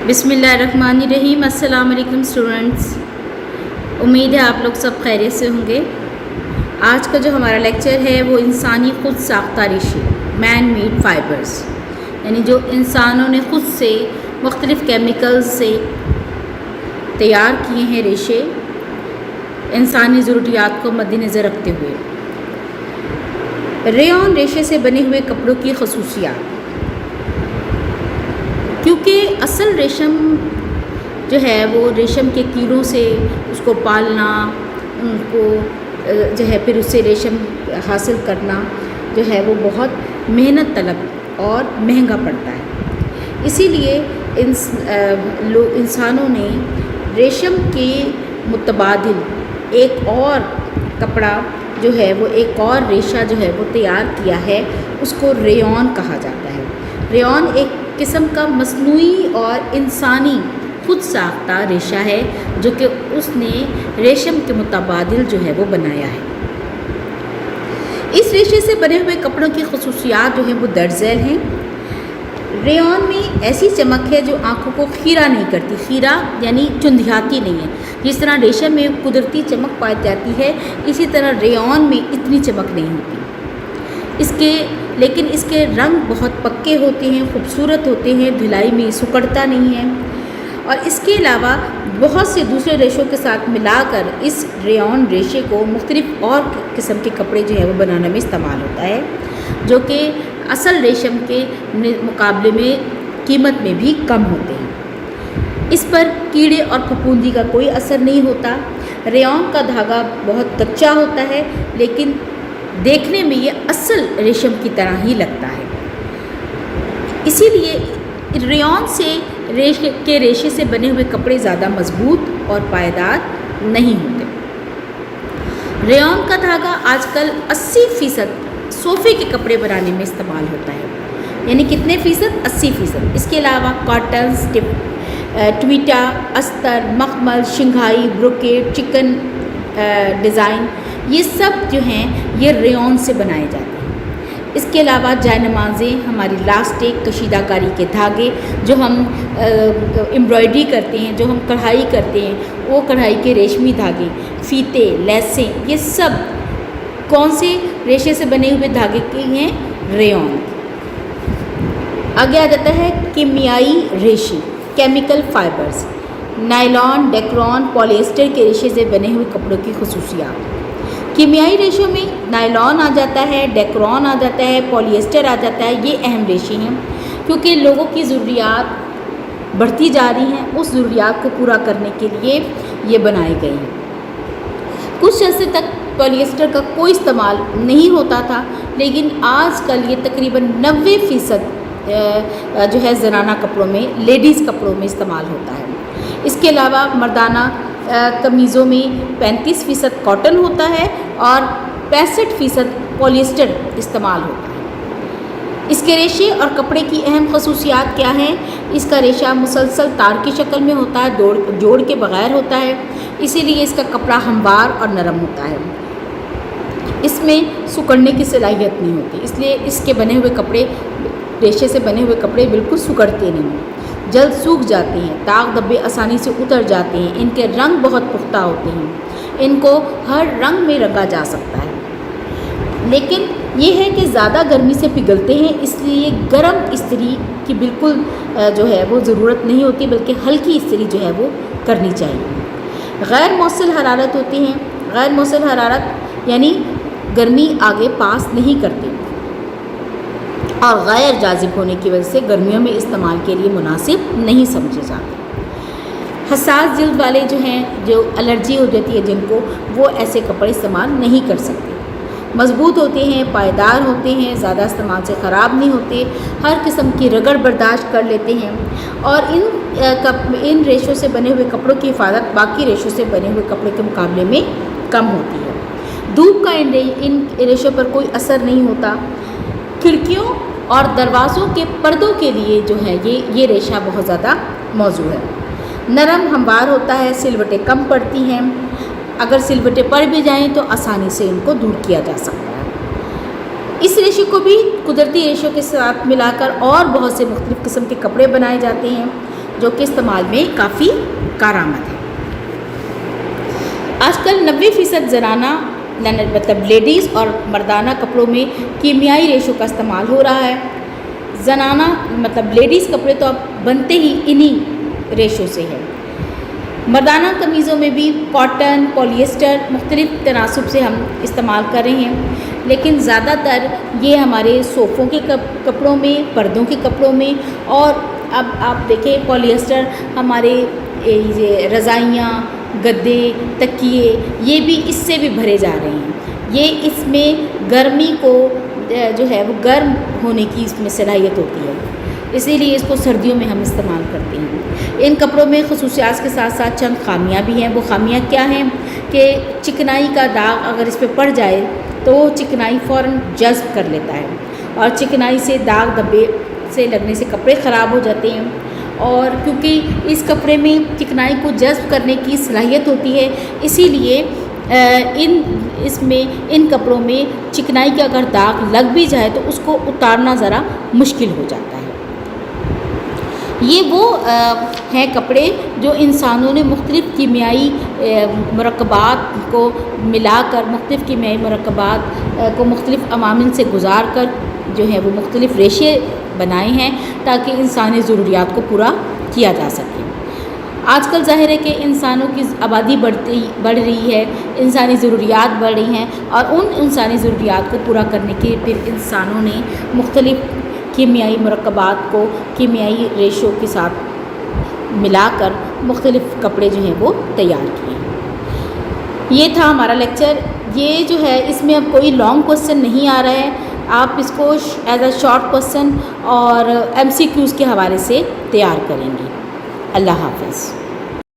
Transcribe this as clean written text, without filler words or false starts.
बिस्मिल्लाहिर्रहमानिर्रहीम। अस्सलाम वालेकुम स्टूडेंट्स, उम्मीद है आप लोग सब खैरियत से होंगे। आज का जो हमारा लेक्चर है वो इंसानी खुद साख्ता रेशे, मैन मेड फाइबर्स, यानी जो इंसानों ने खुद से मुख्तलिफ़ केमिकल्स से तैयार किए हैं रेशे, इंसानी ज़रूरियात को मद्देनज़र रखते हुए। रेयॉन रेशे से बने हुए कपड़ों की खसूसियात। क्योंकि असल रेशम जो है वो रेशम के कीड़ों से उसको पालना, उनको जो है फिर उससे रेशम हासिल करना जो है वो बहुत मेहनत तलब और महंगा पड़ता है। इसीलिए इंसानों ने रेशम के मुतबादिल एक और कपड़ा जो है वो, एक और रेशा जो है वो तैयार किया है, उसको रेयॉन कहा जाता है। रेयॉन एक किस्म का मसनूई और इंसानी खुद साख्ता रेशा है जो कि उसने रेशम के मुतबादिल जो है वो बनाया है। इस रेशे से बने हुए कपड़ों की खसूसियात जो हैं वो दर्ज झैल हैं। रेयॉन में ऐसी चमक है जो आँखों को खीरा नहीं करती, खीरा यानी चुंधियाती नहीं है। जिस तरह रेशम में कुदरती चमक पाई जाती है, इसी तरह रेयॉन में इतनी चमक नहीं होती। लेकिन इसके रंग बहुत पक्के होते हैं, खूबसूरत होते हैं, धुलाई में सुकड़ता नहीं है। और इसके अलावा बहुत से दूसरे रेशों के साथ मिलाकर इस रेयॉन रेशे को मुख्तलिफ़ और किस्म के कपड़े जो है वो बनाने में इस्तेमाल होता है, जो कि असल रेशम के मुकाबले में कीमत में भी कम होते हैं। इस पर कीड़े और फफूंदी का कोई असर नहीं होता। रेयॉन का धागा बहुत कच्चा होता है, लेकिन देखने में ये असल रेशम की तरह ही लगता है। इसीलिए रेयॉन से रेशे से बने हुए कपड़े ज़्यादा मजबूत और पायदार नहीं होते। रेयॉन का धागा आजकल 80% सोफ़े के कपड़े बनाने में इस्तेमाल होता है, यानी कितने फ़ीसद? 80%। इसके अलावा कॉटन, ट्वीटा, अस्तर, मखमल, शिंघाई, ब्रोकेट, चिकन डिज़ाइन, ये सब जो हैं ये रेयॉन से बनाए जाते हैं। इसके अलावा जायनमाज़ें, हमारी लास्टिक, कशीदाकारी के धागे, जो हम एम्ब्रॉयडरी करते हैं, जो हम कढ़ाई करते हैं, वो कढ़ाई के रेशमी धागे, फीते, लेसें, ये सब कौन से रेशे से बने हुए धागे के हैं? रेयॉन। आगे आ जाता है कीमियाई रेशे, chemical fibres. Nylon, Dacron, polyester के रेशे से बने हुए कपड़ों की खसूसियात। कीमियाई रेशों में नायलॉन आ जाता है, डेक्रॉन आ जाता है, पॉलिएस्टर आ जाता है। ये अहम रेशे हैं क्योंकि लोगों की ज़रूरियात बढ़ती जा रही हैं, उस ज़रूरियात को पूरा करने के लिए ये बनाए गए हैं। कुछ अर्से तक पॉलिएस्टर का कोई इस्तेमाल नहीं होता था, लेकिन आजकल ये तकरीबन 90% जो है ज़नाना कपड़ों में, लेडीज़ कपड़ों में इस्तेमाल होता है। इसके अलावा मर्दाना कमीज़ों में 35% कॉटन होता है और 65% पॉलिएस्टर इस्तेमाल होता है। इसके रेशे और कपड़े की अहम खसूसियात क्या हैं? इसका रेशा मुसलसल तार की शक्ल में होता है, जोड़ के बग़ैर होता है, इसीलिए इसका कपड़ा हमवार और नरम होता है। इसमें सुकड़ने की सलाहियत नहीं होती, इसलिए इसके बने हुए कपड़े, रेशे से बने हुए कपड़े बिल्कुल सुकड़ते नहीं हैं, जल्द सूख जाते हैं, दाग धब्बे आसानी से उतर जाते हैं। इनके रंग बहुत पुख्ता होते हैं, इनको हर रंग में रंगा जा सकता है। लेकिन ये है कि ज़्यादा गर्मी से पिघलते हैं, इसलिए गर्म इस्त्री की बिल्कुल जो है वो ज़रूरत नहीं होती, बल्कि हल्की इस्त्री जो है वो करनी चाहिए। गैर मौसल हरारत होती हैं। गैर मौसल हरारत यानी गर्मी आगे पास नहीं करते और गैर जाजिब होने की वजह से गर्मियों में इस्तेमाल के लिए मुनासिब नहीं समझे जाते। हसास जिल्द वाले जो हैं, जो एलर्जी हो जाती है जिनको, वो ऐसे कपड़े इस्तेमाल नहीं कर सकते। मज़बूत होते हैं, पायदार होते हैं, ज़्यादा इस्तेमाल से ख़राब नहीं होते, हर किस्म की रगड़ बर्दाश्त कर लेते हैं। और इन रेशों से बने हुए कपड़ों की हिफाजत बाकी रेशों से बने हुए कपड़े के मुकाबले में कम होती है। धूप का इन रेशों पर कोई असर नहीं होता। खिड़कियों और दरवाज़ों के पर्दों के लिए जो है ये रेशा बहुत ज़्यादा मौजूद है। नरम हमवार होता है, सिलवटें कम पड़ती हैं। अगर सिलवटें पड़ भी जाएं तो आसानी से इनको दूर किया जा सकता है। इस रेशे को भी कुदरती रेशों के साथ मिलाकर और बहुत से मुख्तलिफ़ किस्म के कपड़े बनाए जाते हैं। جو کہ استعمال میں کافی کارآمد ہے۔ آج کل 90% زنانہ مطلب لیڈیز اور مردانہ کپڑوں میں کیمیائی ریشوں کا استعمال ہو رہا ہے۔ زنانہ مطلب لیڈیز کپڑے تو اب بنتے ہی انہی ریشوں سے ہیں۔ مردانہ قمیضوں میں بھی کاٹن، پولیسٹر مختلف تناسب سے ہم استعمال کر رہے ہیں، لیکن زیادہ تر یہ ہمارے صوفوں کے کپڑوں میں، پردوں کے کپڑوں میں، اور اب آپ دیکھیں پولیسٹر ہمارے رضائیاں، گدے، تکیے، یہ بھی اس سے بھی بھرے جا رہے ہیں۔ یہ اس میں گرمی کو جو ہے وہ گرم ہونے کی اس میں صلاحیت ہوتی ہے، اسی لیے اس کو سردیوں میں ہم استعمال کرتے ہیں۔ ان کپڑوں میں خصوصیات کے ساتھ ساتھ چند خامیاں بھی ہیں۔ وہ خامیاں کیا ہیں کہ چکنائی کا داغ اگر اس پہ پڑ جائے تو وہ چکنائی فوراً جذب کر لیتا ہے، اور چکنائی سے داغ دھبے سے لگنے سے کپڑے خراب ہو جاتے ہیں، اور کیونکہ اس کپڑے میں چکنائی کو جذب کرنے کی صلاحیت ہوتی ہے، اسی لیے ان کپڑوں میں چکنائی کا اگر داغ لگ بھی جائے تو اس کو اتارنا ذرا مشکل ہو جاتا ہے۔ یہ وہ ہیں کپڑے جو انسانوں نے مختلف کیمیائی مرکبات کو ملا کر، مختلف کیمیائی مرکبات کو مختلف عوامل سے گزار کر جو ہے وہ مختلف ریشے بنائے ہیں تاکہ انسانی ضروریات کو پورا کیا جا سکے۔ آج کل ظاہر ہے کہ انسانوں کی آبادی بڑھ رہی ہے، انسانی ضروریات بڑھ رہی ہیں، اور ان انسانی ضروریات کو پورا کرنے کے پھر انسانوں نے مختلف کیمیائی مرکبات کو کیمیائی ریشوں کے ساتھ ملا کر مختلف کپڑے جو ہیں وہ تیار کیے ہیں۔ یہ تھا ہمارا لیکچر۔ یہ جو ہے اس میں اب کوئی لانگ کوسچن نہیں آ رہا ہے، آپ اس کو ایز اے شارٹ کوسچن اور MCQs کے حوالے سے تیار کریں گے۔ اللہ حافظ۔